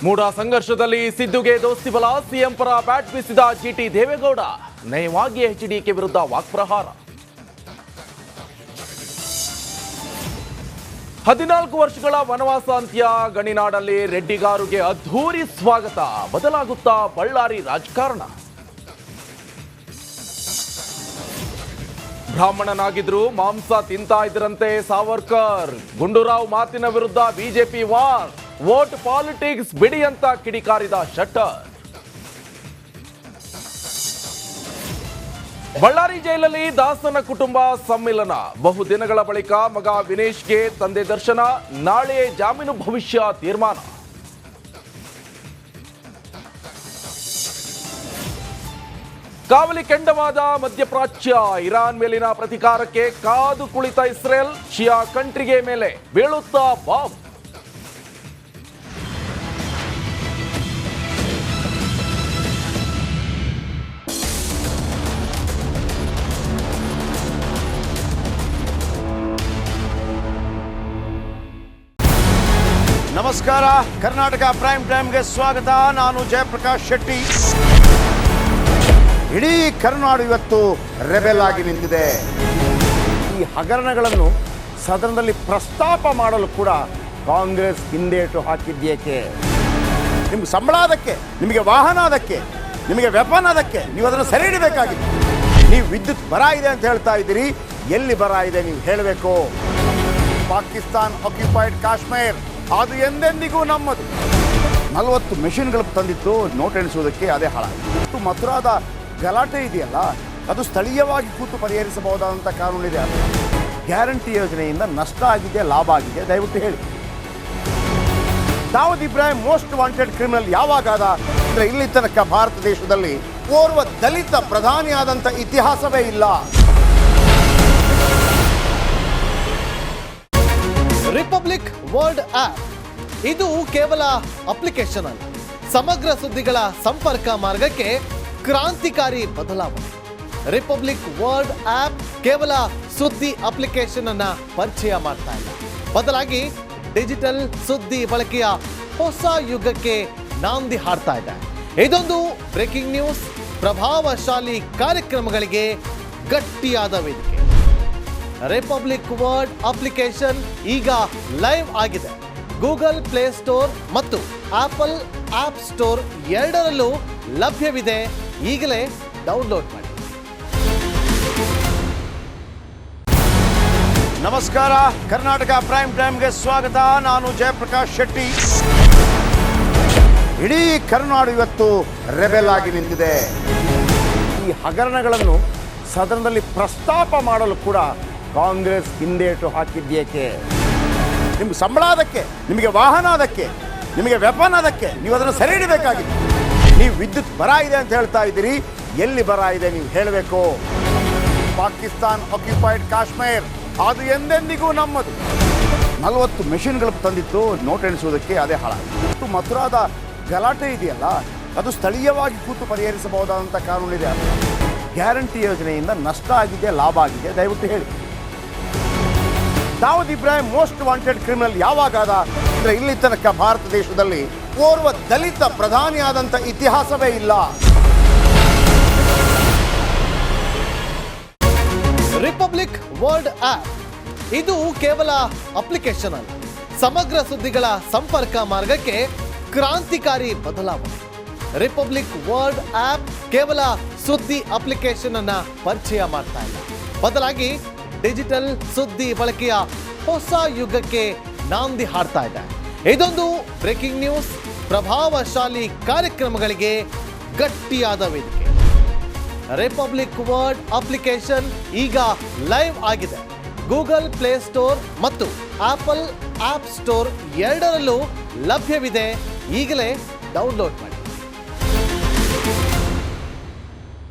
ಮೂಡ ಸಂಘರ್ಷದಲ್ಲಿ ಸಿದ್ದುಗೆ ದೋಸ್ತಿ ಬಲ, ಸಿಎಂ ಪರ ಬ್ಯಾಟ್ ಬೀಸಿದ ಜಿಟಿ ದೇವೇಗೌಡ. ನಯವಾಗಿ ಎಚ್ಡಿಕೆ ವಿರುದ್ಧ ವಾಕ್ಪ್ರಹಾರ. 14 ವರ್ಷಗಳ ವನವಾಸ ಅಂತ್ಯ, ಗಣಿನಾಡಲ್ಲಿ ರೆಡ್ಡಿಗಾರುಗೆ ಅದ್ಧೂರಿ ಸ್ವಾಗತ. ಬದಲಾಗುತ್ತಾ ಬಳ್ಳಾರಿ ರಾಜಕಾರಣ. ಬ್ರಾಹ್ಮಣನಾಗಿದ್ರು ಮಾಂಸ ತಿಂತಾ ಇದ್ರಂತೆ ಸಾವರ್ಕರ್. ಗುಂಡೂರಾವ್ ಮಾತಿನ ವಿರುದ್ಧ ಬಿಜೆಪಿ ವಾರ್. ವೋಟ್ ಪಾಲಿಟಿಕ್ಸ್ ಬಿಡಿ ಅಂತ ಕಿಡಿಕಾರಿದ ಶೆಟ್ಟರ್. ಬಳ್ಳಾರಿ ಜೈಲಲ್ಲಿ ದಾಸನ ಕುಟುಂಬ ಸಮ್ಮಿಲನ. ಬಹುದಿನಗಳ ಬಳಿಕ ಮಗ ವಿನೇಶ್ಗೆ ತಂದೆ ದರ್ಶನ. ನಾಳೆ ಜಾಮೀನು ಭವಿಷ್ಯ ತೀರ್ಮಾನ. ಕಾವಲಿ ಕೆಂಡವಾದ ಮಧ್ಯಪ್ರಾಚ್ಯ. ಇರಾನ್ ಮೇಲಿನ ಪ್ರತೀಕಾರಕ್ಕೆ ಕಾದು ಕುಳಿತ ಇಸ್ರೇಲ್. ಶಿಯಾ ಕಂಟ್ರಿಗೆ ಮೇಲೆ ಬೀಳುತ್ತಾ ಬಾಂಬ್. ನಮಸ್ಕಾರ, ಕರ್ನಾಟಕ ಪ್ರೈಮ್ ಟೈಮ್ಗೆ ಸ್ವಾಗತ. ನಾನು ಜಯಪ್ರಕಾಶ್ ಶೆಟ್ಟಿ. ಇಡೀ ಕರ್ನಾಡು ಇವತ್ತು ರೆಬೆಲ್ ಆಗಿ ನಿಂತಿದೆ. ಈ ಹಗರಣಗಳನ್ನು ಸದನದಲ್ಲಿ ಪ್ರಸ್ತಾಪ ಮಾಡಲು ಕೂಡ ಕಾಂಗ್ರೆಸ್ ಹಿಂದೇಟು ಹಾಕಿದ್ದೇಕೆ? ನಿಮ್ಗೆ ಸಂಬಳ ಅದಕ್ಕೆ, ನಿಮಗೆ ವಾಹನ ಅದಕ್ಕೆ, ನಿಮಗೆ ವೆಪನ್ ಅದಕ್ಕೆ, ನೀವು ಅದನ್ನು ಸೆರೆ ಹಿಡಿಬೇಕಾಗಿದೆ. ನೀವು ವಿದ್ಯುತ್ ಬರ ಇದೆ ಅಂತ ಹೇಳ್ತಾ ಇದ್ದೀರಿ, ಎಲ್ಲಿ ಬರ ಇದೆ ನೀವು ಹೇಳಬೇಕು. ಪಾಕಿಸ್ತಾನ್ ಆಕ್ಯುಪೈಡ್ ಕಾಶ್ಮೀರ್ ಅದು ಎಂದೆಂದಿಗೂ ನಮ್ಮದು. 40 ಮೆಷಿನ್ಗಳು ತಂದಿತ್ತು ನೋಟ್ ಎಣಿಸುವುದಕ್ಕೆ, ಅದೇ ಹಾಳಾಯಿತು. ಮಥುರಾದ ಗಲಾಟೆ ಇದೆಯಲ್ಲ, ಅದು ಸ್ಥಳೀಯವಾಗಿ ಕೂತು ಪರಿಹರಿಸಬಹುದಾದಂಥ ಕಾನೂನಿದೆ. ಗ್ಯಾರಂಟಿ ಯೋಜನೆಯಿಂದ ನಷ್ಟ ಆಗಿದೆ, ಲಾಭ ಆಗಿದೆ, ದಯವಿಟ್ಟು ಹೇಳಿ. Dawood Ibrahim most wanted criminal ಯಾವಾಗಾದ ಅಂದರೆ ಇಲ್ಲಿ ತನಕ ಭಾರತ ದೇಶದಲ್ಲಿ ಓರ್ವ ದಲಿತ ಪ್ರಧಾನಿಯಾದಂಥ ಇತಿಹಾಸವೇ ಇಲ್ಲ. ರಿಪಬ್ಲಿಕ್ ವರ್ಲ್ಡ್ ಆಪ್ ಇದು ಕೇವಲ ಅಪ್ಲಿಕೇಶನ್ ಅಲ್ಲ, ಸಮಗ್ರ ಸುದ್ದಿಗಳ ಸಂಪರ್ಕ ಮಾರ್ಗಕ್ಕೆ ಕ್ರಾಂತಿಕಾರಿ ಬದಲಾವಣೆ. ರಿಪಬ್ಲಿಕ್ ವರ್ಲ್ಡ್ ಆಪ್ ಕೇವಲ ಸುದ್ದಿ ಅಪ್ಲಿಕೇಶನ್ ಅನ್ನ ಪರಿಚಯ ಮಾಡ್ತಾ ಇಲ್ಲ, ಬದಲಾಗಿ ಡಿಜಿಟಲ್ ಸುದ್ದಿ ಬಳಕೆಯ ಹೊಸ ಯುಗಕ್ಕೆ ನಾಂದಿ ಹಾಡ್ತಾ ಇದೆ. ಇದೊಂದು ಬ್ರೇಕಿಂಗ್ ನ್ಯೂಸ್, ಪ್ರಭಾವಶಾಲಿ ಕಾರ್ಯಕ್ರಮಗಳಿಗೆ ಗಟ್ಟಿಯಾದ ವೇದಿಕೆ. ರಿಪಬ್ಲಿಕ್ ವರ್ಲ್ಡ್ ಅಪ್ಲಿಕೇಶನ್ ಈಗ ಲೈವ್ ಆಗಿದೆ. ಗೂಗಲ್ ಪ್ಲೇ ಸ್ಟೋರ್ ಮತ್ತು ಆಪಲ್ ಆಪ್ ಸ್ಟೋರ್ ಎರಡರಲ್ಲೂ ಲಭ್ಯವಿದೆ. ಈಗಲೇ ಡೌನ್ಲೋಡ್ ಮಾಡಿ. ನಮಸ್ಕಾರ, ಕರ್ನಾಟಕ ಪ್ರೈಮ್ ಟೈಮ್ಗೆ ಸ್ವಾಗತ. ನಾನು ಜಯಪ್ರಕಾಶ್ ಶೆಟ್ಟಿ. ಇಡೀ ಕರ್ನಾಡು ಇವತ್ತು ರೆಬೆಲ್ ಆಗಿ ನಿಂತಿದೆ. ಈ ಹಗರಣಗಳನ್ನು ಸದನದಲ್ಲಿ ಪ್ರಸ್ತಾಪ ಮಾಡಲು ಕೂಡ ಕಾಂಗ್ರೆಸ್ ಹಿಂದೇಟು ಹಾಕಿದ್ದೇಕೆ? ನಿಮ್ಗೆ ಸಂಬಳ ಅದಕ್ಕೆ, ನಿಮಗೆ ವಾಹನ ಅದಕ್ಕೆ, ನಿಮಗೆ ವೆಪನ್ ಅದಕ್ಕೆ, ನೀವು ಅದನ್ನು ಸೆರೆ ಹಿಡಿಬೇಕಾಗಿದೆ. ನೀವು ವಿದ್ಯುತ್ ಬರ ಇದೆ ಅಂತ ಹೇಳ್ತಾ ಇದ್ದೀರಿ, ಎಲ್ಲಿ ಬರ ಇದೆ ನೀವು ಹೇಳಬೇಕು. ಪಾಕಿಸ್ತಾನ್ ಆಕ್ಯುಪೈಡ್ ಕಾಶ್ಮೀರ್ ಅದು ಎಂದೆಂದಿಗೂ ನಮ್ಮದು. 40 ಮೆಷಿನ್ಗಳು ತಂದಿತ್ತು ನೋಟ್ ಎಣಿಸುವುದಕ್ಕೆ, ಅದೇ ಹಾಳಾಯಿತು. ಮಥುರಾದ ಗಲಾಟೆ ಇದೆಯಲ್ಲ, ಅದು ಸ್ಥಳೀಯವಾಗಿ ಕೂತು ಪರಿಹರಿಸಬಹುದಾದಂಥ ಕಾನೂನಿದೆ. ಗ್ಯಾರಂಟಿ ಯೋಜನೆಯಿಂದ ನಷ್ಟ ಆಗಿದೆ, ಲಾಭ ಆಗಿದೆ, ದಯವಿಟ್ಟು ಹೇಳಿ. Dawood Ibrahim most wanted criminal ಯಾವಾಗಾದ ಅಂದರೆ ಇಲ್ಲಿ ತನಕ ಭಾರತ ದೇಶದಲ್ಲಿ ಓರ್ವ ದಲಿತ ಪ್ರಧಾನಿಯಾದಂಥ ಇತಿಹಾಸವೇ ಇಲ್ಲ. ರಿಪಬ್ಲಿಕ್ ವರ್ಲ್ಡ್ ಆಪ್ ಇದು ಕೇವಲ ಅಪ್ಲಿಕೇಶನ್ ಅಲ್ಲ, ಸಮಗ್ರ ಸುದ್ದಿಗಳ ಸಂಪರ್ಕ ಮಾರ್ಗಕ್ಕೆ ಕ್ರಾಂತಿಕಾರಿ ಬದಲಾವಣೆ. ರಿಪಬ್ಲಿಕ್ ವರ್ಲ್ಡ್ ಆಪ್ ಕೇವಲ ಸುದ್ದಿ ಅಪ್ಲಿಕೇಶನ್ ಅನ್ನ ಪರಿಚಯ ಮಾಡ್ತಾ ಇಲ್ಲ, ಬದಲಾಗಿ ಡಿಜಿಟಲ್ ಸುದ್ದಿ ಬಳಕೆಯ ಹೊಸ ಯುಗಕ್ಕೆ ನಾಂದಿ ಹಾಡ್ತಾ ಇದೆ. ಇದೊಂದು ಬ್ರೇಕಿಂಗ್ ನ್ಯೂಸ್, ಪ್ರಭಾವಶಾಲಿ ಕಾರ್ಯಕ್ರಮಗಳಿಗೆ ಗಟ್ಟಿಯಾದ ವೇದಿಕೆ. ರಿಪಬ್ಲಿಕ್ ವರ್ಲ್ಡ್ ಅಪ್ಲಿಕೇಶನ್ ಈಗ ಲೈವ್ ಆಗಿದೆ. ಗೂಗಲ್ ಪ್ಲೇ ಸ್ಟೋರ್ ಮತ್ತು ಆಪಲ್ ಆಪ್ ಸ್ಟೋರ್ ಎರಡರಲ್ಲೂ ಲಭ್ಯವಿದೆ. ಈಗಲೇ ಡೌನ್ಲೋಡ್ ಮಾಡಿ.